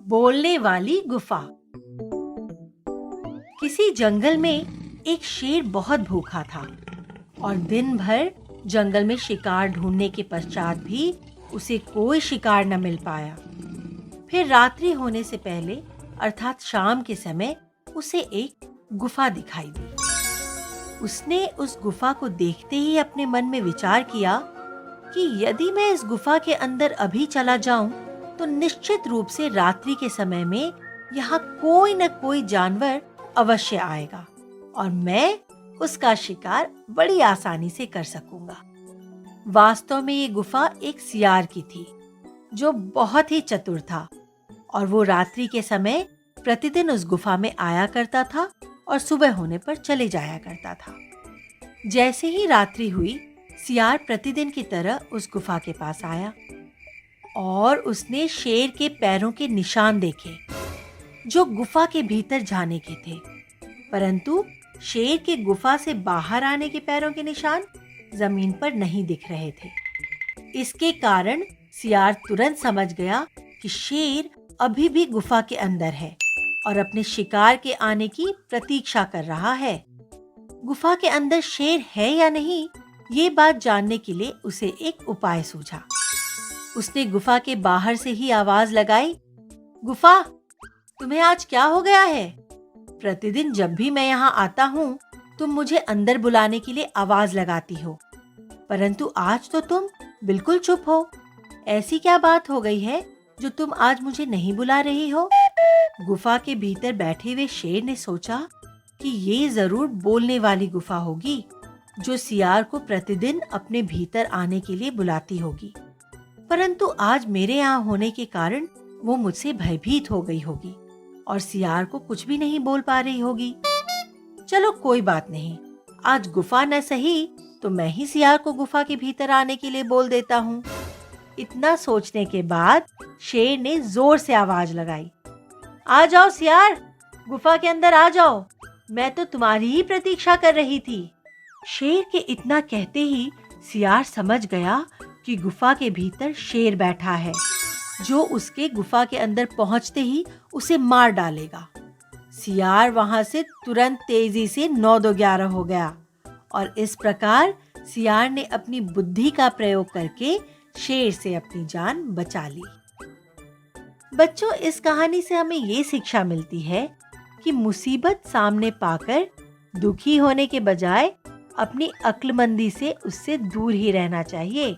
बोलने वाली गुफा। किसी जंगल में एक शेर बहुत भूखा था और दिन भर जंगल में शिकार ढूंढने के पश्चात भी उसे कोई शिकार न मिल पाया। फिर रात्रि होने से पहले अर्थात शाम के समय उसे एक गुफा दिखाई दी। उसने उस गुफा को देखते ही अपने मन में विचार किया कि यदि मैं इस गुफा के अंदर अभी चला जाऊं तो निश्चित रूप से रात्रि के समय में यहाँ कोई न कोई जानवर अवश्य आएगा और मैं उसका शिकार बड़ी आसानी से कर सकूंगा। वास्तव में ये गुफा एक सियार की थी जो बहुत ही चतुर था और वो रात्रि के समय प्रतिदिन उस गुफा में आया करता था और सुबह होने पर चले जाया करता था। जैसे ही रात्रि हुई, सियार प्रतिदिन की तरह उस गुफा के पास आया और उसने शेर के पैरों के निशान देखे जो गुफा के भीतर जाने के थे, परंतु शेर के गुफा से बाहर आने के पैरों के निशान जमीन पर नहीं दिख रहे थे। इसके कारण सियार तुरंत समझ गया कि शेर अभी भी गुफा के अंदर है और अपने शिकार के आने की प्रतीक्षा कर रहा है। गुफा के अंदर शेर है या नहीं, ये बात जानने के लिए उसे एक उपाय सूझा। उसने गुफा के बाहर से ही आवाज लगाई, गुफा, तुम्हें आज क्या हो गया है? प्रतिदिन जब भी मैं यहाँ आता हूँ, तुम मुझे अंदर बुलाने के लिए आवाज लगाती हो, परंतु आज तो तुम बिल्कुल चुप हो। ऐसी क्या बात हो गई है जो तुम आज मुझे नहीं बुला रही हो? गुफा के भीतर बैठे हुए शेर ने सोचा कि ये जरूर बोलने वाली गुफा होगी जो सियार को प्रतिदिन अपने भीतर आने के लिए बुलाती होगी, परंतु आज मेरे यहाँ होने के कारण वो मुझसे भयभीत हो गई होगी और सियार को कुछ भी नहीं बोल पा रही होगी। चलो कोई बात नहीं, आज गुफा न सही तो मैं ही सियार को गुफा के भीतर आने के लिए बोल देता हूँ। इतना सोचने के बाद शेर ने जोर से आवाज लगाई, आ जाओ सियार, गुफा के अंदर आ जाओ, मैं तो तुम्हारी ही प्रतीक्षा कर रही थी। शेर के इतना कहते ही सियार समझ गया कि गुफा के भीतर शेर बैठा है जो उसके गुफा के अंदर पहुंचते ही उसे मार डालेगा। सियार वहां से तुरंत तेजी से 9-2-11 हो गया और इस प्रकार सियार ने अपनी बुद्धि का प्रयोग करके शेर से अपनी जान बचा ली। बच्चों, इस कहानी से हमें ये शिक्षा मिलती है कि मुसीबत सामने पाकर दुखी होने के बजाय अपनी अक्लमंदी से उससे दूर ही रहना चाहिए।